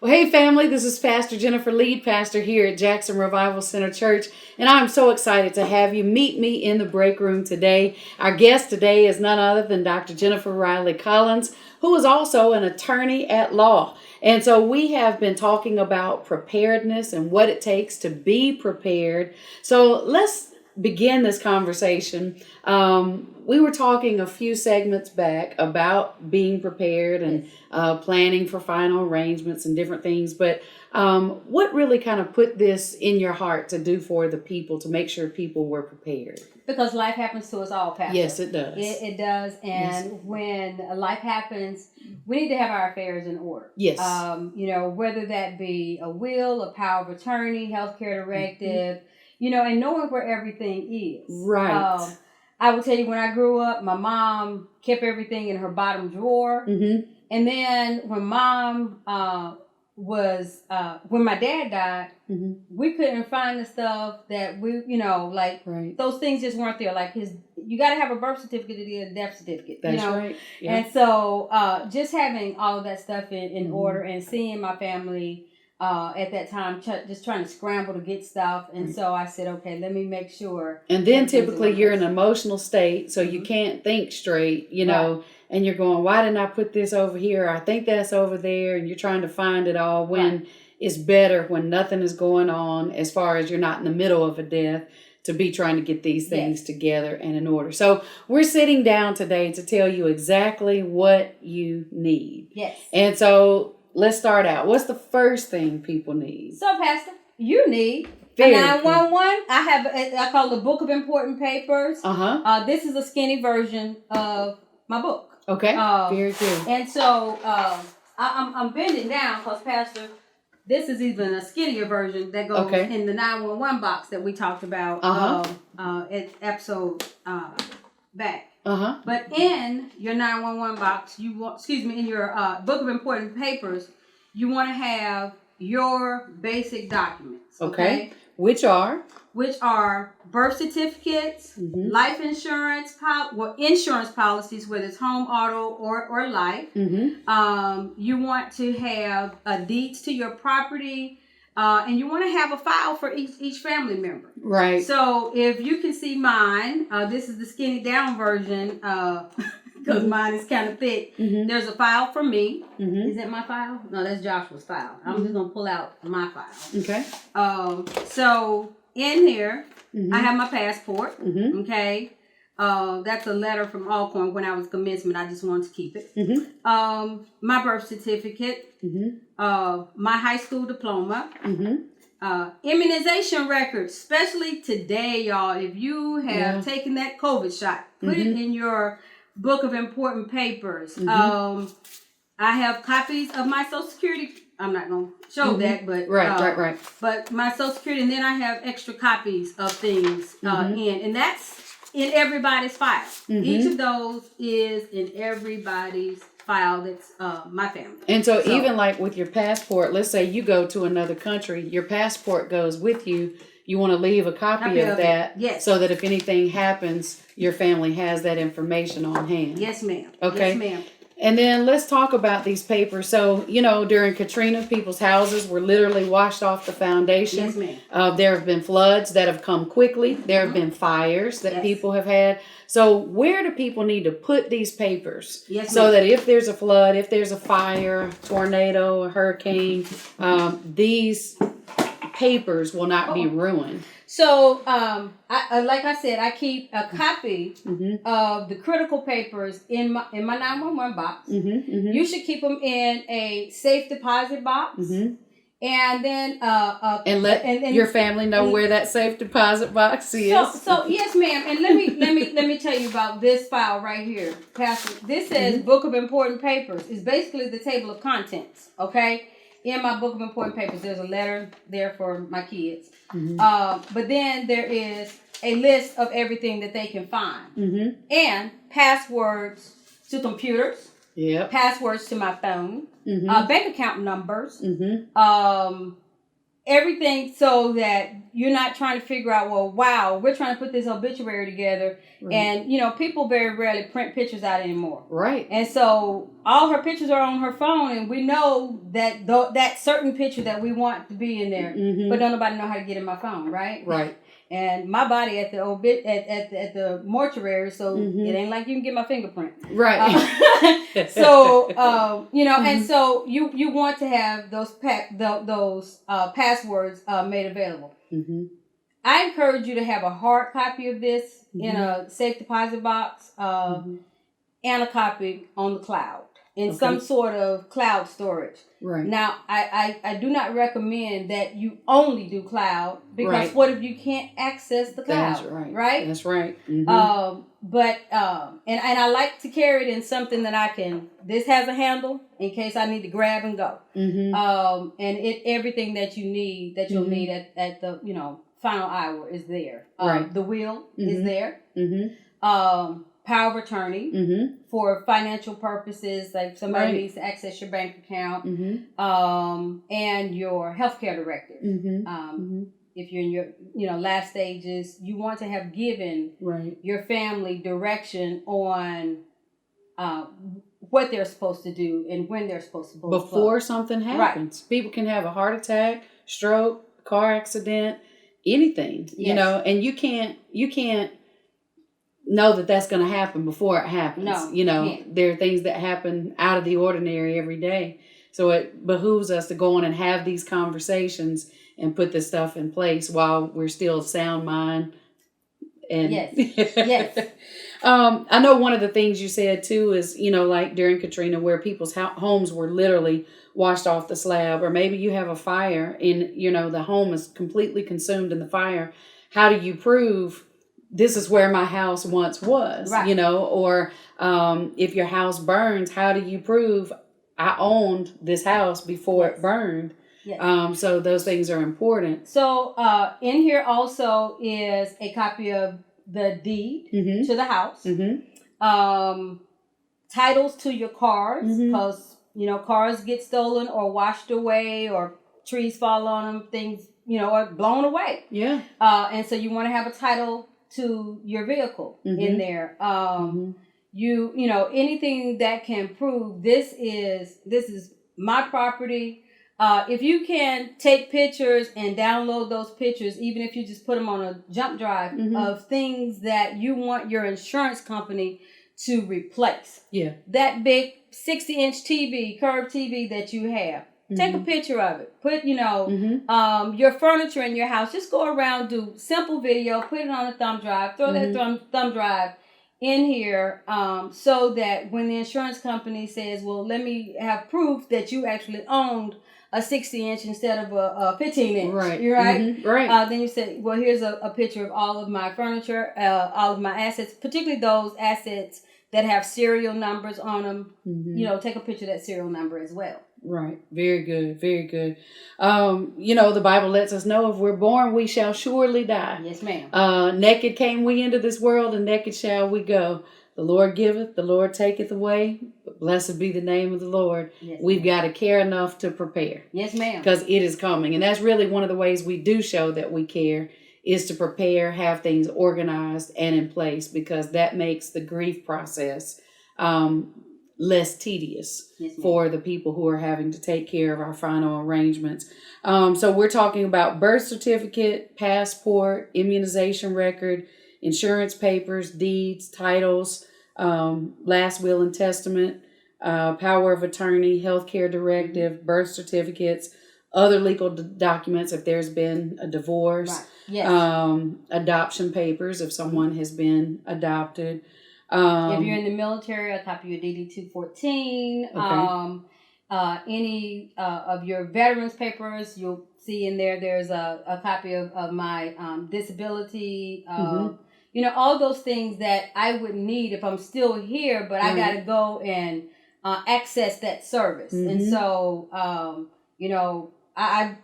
Well, hey family, this is Pastor Jennifer, lead pastor here at Jackson Revival Center Church, and I'm so excited to have you meet me in the break room today. Our guest today is none other than Dr. Jennifer Riley Collins, who is also an attorney at law. And so we have been talking about preparedness and what it takes to be prepared. So let's begin this conversation. We were talking a few segments back about being prepared and planning for final arrangements and different things. But what really kind of put this in your heart to do for the people, to make sure people were prepared? Because life happens to us all, Pastor. Yes, it does. It does. And when life happens, we need to have our affairs in order. Yes. Whether that be a will, a power of attorney, healthcare directive, and knowing where everything is. Right. I will tell you, when I grew up, my mom kept everything in her bottom drawer. Mm-hmm. And then when when my dad died, mm-hmm. we couldn't find the stuff that those things just weren't there. Like you got to have a birth certificate to get a death certificate. That's right. Yeah. And so just having all of that stuff in mm-hmm. order and seeing my family at that time, just trying to scramble to get stuff. And so I said, okay, let me make sure. And then typically you're in an emotional state, so you can't think straight, right. And you're going, why didn't I put this over here? I think that's over there. And you're trying to find it all when it's better when nothing is going on, as far as you're not in the middle of a death, to be trying to get these things together and in order. So we're sitting down today to tell you exactly what you need. Yes. And so let's start out. What's the first thing people need? So, Pastor, you need a 911. I call it the Book of Important Papers. This is a skinny version of my book. Okay. Very good. And so I'm bending down because, Pastor, this is even a skinnier version that goes in the 911 box that we talked about at episode back. But in your 911 box, in your Book of Important Papers, you want to have your basic documents. Okay. Which are birth certificates, life insurance, insurance policies, whether it's home, auto, or life. You want to have deeds to your property, and you want to have a file for each family member. Right. So if you can see mine, this is the skinny down version, because mine is kind of thick. There's a file for me. Is that my file? No, that's Joshua's file. I'm just going to pull out my file. Okay. So in here, I have my passport. Okay. That's a letter from Alcorn when I was commencement. I just wanted to keep it. My birth certificate. My high school diploma. Immunization records, especially today, y'all. If you have taken that COVID shot, put it in your Book of Important Papers. I have copies of my Social Security. I'm not going to show that, but right. But my Social Security, and then I have extra copies of things and that's in everybody's file. Each of those is in everybody's file. That's my family. And so even like with your passport, let's say you go to another country, your passport goes with you. You want to leave a copy of that so that if anything happens, your family has that information on hand. Yes, ma'am. Okay. Yes, ma'am. And then let's talk about these papers. So, during Katrina, people's houses were literally washed off the foundation. Yes, ma'am. There have been floods that have come quickly. There have been fires that people have had. So where do people need to put these papers? Yes, so that if there's a flood, if there's a fire, tornado, a hurricane, these papers will not be ruined. So, like I said, I keep a copy of the critical papers in my 911 box. You should keep them in a safe deposit box, and then and your family know where that safe deposit box is. So yes, ma'am. And let me tell you about this file right here, Pastor. This says Book of Important Papers. It's basically the table of contents. Okay. In my Book of Important Papers, there's a letter there for my kids. But then there is a list of everything that they can find. And passwords to computers. Passwords to my phone. Bank account numbers. everything so that you're not trying to figure out, well, wow, we're trying to put this obituary together. Right. And, you know, people very rarely print pictures out anymore. Right. And so all her pictures are on her phone, and we know that that certain picture that we want to be in there, but don't nobody know how to get in my phone, right? Right. And my body at the at the mortuary, so it ain't like you can get my fingerprint. Right. So you know, and so you want to have those passwords made available. I encourage you to have a hard copy of this in a safe deposit box and a copy on the cloud in some sort of cloud storage. Right. Now, I do not recommend that you only do cloud, because what if you can't access the cloud? That's right. Right? That's right. But and I like to carry it in something that I can. This has a handle in case I need to grab and go. And everything that you need, that you'll need at the, you know, final hour is there. Right. The will is there. Power of attorney for financial purposes, like somebody needs to access your bank account, and your healthcare directive. If you're in your, you know, last stages, you want to have given your family direction on what they're supposed to do and when they're supposed to before something happens. Right. People can have a heart attack, stroke, car accident, anything, you know, and you can't know that that's going to happen before it happens. No, you know, there are things that happen out of the ordinary every day. So it behooves us to go on and have these conversations and put this stuff in place while we're still of sound mind. And yes. I know one of the things you said too is, you know, like during Katrina, where people's homes were literally washed off the slab, or maybe you have a fire and, you know, the home is completely consumed in the fire. How do you prove this is where my house once was, you know, or if your house burns, how do you prove I owned this house before it burned? Yes. So those things are important. So in here also is a copy of the deed to the house, titles to your cars, because, you know, cars get stolen or washed away, or trees fall on them, things, you know, are blown away. Yeah. And so you want to have a title to your vehicle in there. You know, anything that can prove this is my property. If you can take pictures and download those pictures, even if you just put them on a jump drive of things that you want your insurance company to replace. Yeah. That big 60-inch TV, curved TV that you have. Take a picture of it. Put, you know, your furniture in your house. Just go around, do simple video, put it on a thumb drive, throw that thumb drive in here, so that when the insurance company says, well, let me have proof that you actually owned a 60-inch instead of a 15-inch. Right. You're right. Right. Then you say, well, here's a picture of all of my furniture, all of my assets, particularly those assets that have serial numbers on them. You know, take a picture of that serial number as well. Right. Very good. Very good. You know, the Bible lets us know if we're born, we shall surely die. Yes, ma'am. Naked came we into this world, and naked shall we go. The Lord giveth, the Lord taketh away. But blessed be the name of the Lord. Yes, we've got to care enough to prepare. Yes, ma'am. Because it is coming. And that's really one of the ways we do show that we care, is to prepare, have things organized and in place, because that makes the grief process less tedious for the people who are having to take care of our final arrangements. So we're talking about birth certificate, passport, immunization record, insurance papers, deeds, titles, last will and testament, power of attorney, healthcare directive, birth certificates, other legal documents if there's been a divorce, adoption papers if someone has been adopted. If you're in the military, a copy of DD 214. Any of your veterans papers, you'll see in there. There's a copy of my disability. You know, all those things that I would need if I'm still here, but I got to go and access that service. And so, you know, I've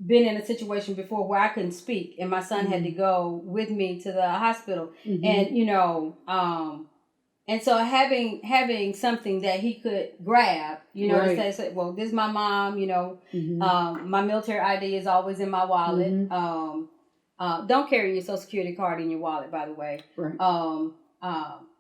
been in a situation before where I couldn't speak, and my son had to go with me to the hospital, and you know, And so having something that he could grab, to say, well, this is my mom, my military ID is always in my wallet. Don't carry your Social Security card in your wallet, by the way. Right.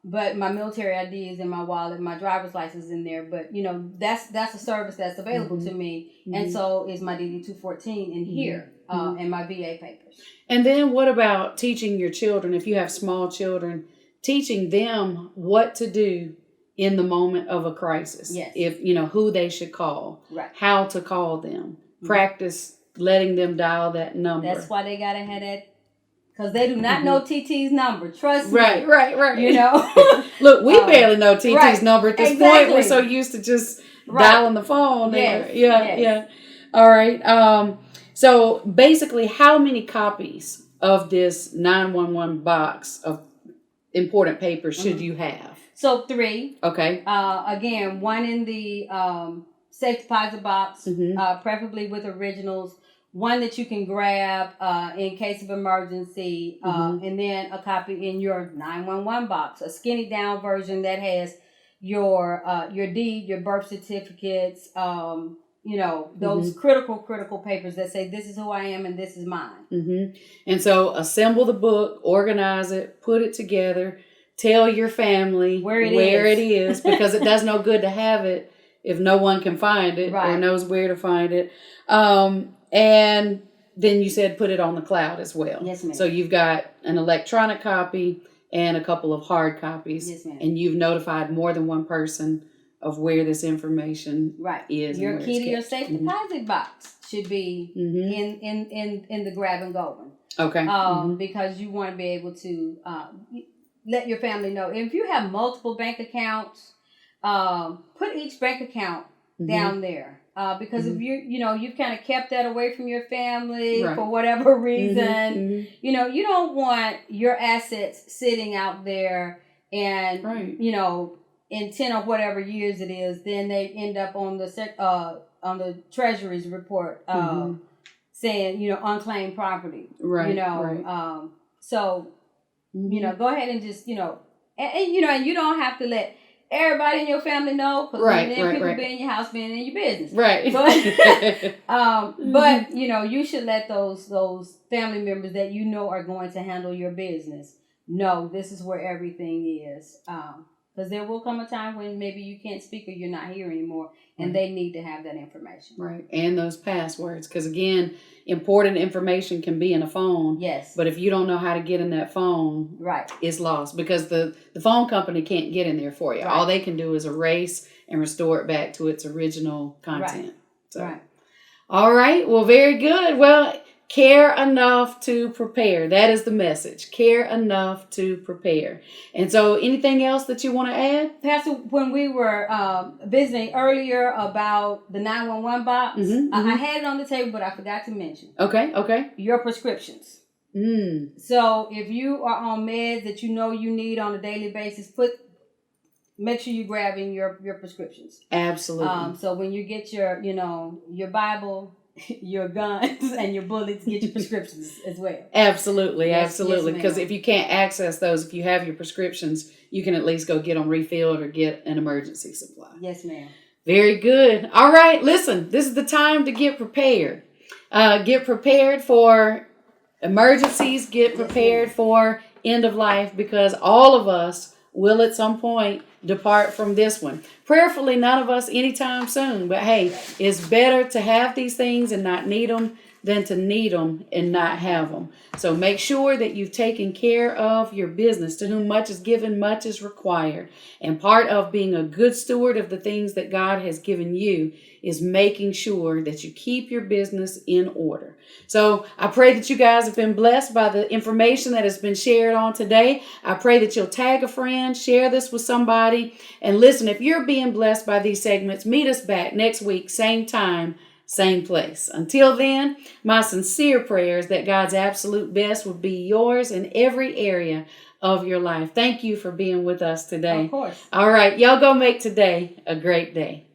But my military ID is in my wallet, my driver's license is in there. But that's a service that's available to me, and so is my DD 214 in here, and my VA papers. And then what about teaching your children? If you have small children, teaching them what to do in the moment of a crisis. Yes. If who they should call, right? How to call them. Practice letting them dial that number. That's why they gotta have that. Because they do not know TT's number. Trust me. Right. Look, we barely know TT's number at this point. We're so used to just dialing the phone. Yes. Yeah. All right. So basically, how many copies of this 911 box of important papers should you have? So 3. Okay. Again, 1 in the safe deposit box, preferably with originals. 1 that you can grab in case of emergency, and then a copy in your 911 box, a skinny down version that has your deed, your birth certificates, those critical papers that say this is who I am and this is mine. And so assemble the book, organize it, put it together, tell your family where it is because it does no good to have it if no one can find it or knows where to find it. And then you said put it on the cloud as well. Yes, ma'am. So you've got an electronic copy and a couple of hard copies. Yes, ma'am. And you've notified more than one person of where this information is. Your key to your safe deposit box should be in the grab and go one. Okay. Because you want to be able to let your family know. If you have multiple bank accounts, put each bank account down there. Because if you've kind of kept that away from your family for whatever reason, you don't want your assets sitting out there and, in 10 or whatever years it is, then they end up on the Treasury's report saying, unclaimed property. So, go ahead and just, and you don't have to let everybody in your family know, because people be in your house, being in your business. But you should let those family members that are going to handle your business know this is where everything is. Because there will come a time when maybe you can't speak or you're not here anymore, and they need to have that information. Right, and those passwords, because again, important information can be in a phone. Yes. But if you don't know how to get in that phone, it's lost, because the phone company can't get in there for you. All they can do is erase and restore it back to its original content. All right, well, very good. Well, care enough to prepare. That is the message. Care enough to prepare. And so anything else that you want to add? Pastor, when we were visiting earlier about the 911 box, I had it on the table, but I forgot to mention. Okay. Your prescriptions. So if you are on meds that you need on a daily basis, make sure you're grabbing your prescriptions. Absolutely. So when you get your Bible, your guns and your bullets, get your prescriptions as well. Absolutely. Because if you can't access those, if you have your prescriptions, you can at least go get them refilled or get an emergency supply. Yes, ma'am. Very good. All right. Listen, this is the time to get prepared. Get prepared for emergencies. Get prepared for end of life, because all of us will at some point depart from this one. Prayerfully, none of us anytime soon. But hey, it's better to have these things and not need them than to need them and not have them. So make sure that you've taken care of your business. To whom much is given, much is required. And part of being a good steward of the things that God has given you is making sure that you keep your business in order. So I pray that you guys have been blessed by the information that has been shared on today. I pray that you'll tag a friend, share this with somebody. And listen, if you're being blessed by these segments, meet us back next week, same time, same place. Until then, my sincere prayer is that God's absolute best will be yours in every area of your life. Thank you for being with us today. Of course. All right, y'all go make today a great day.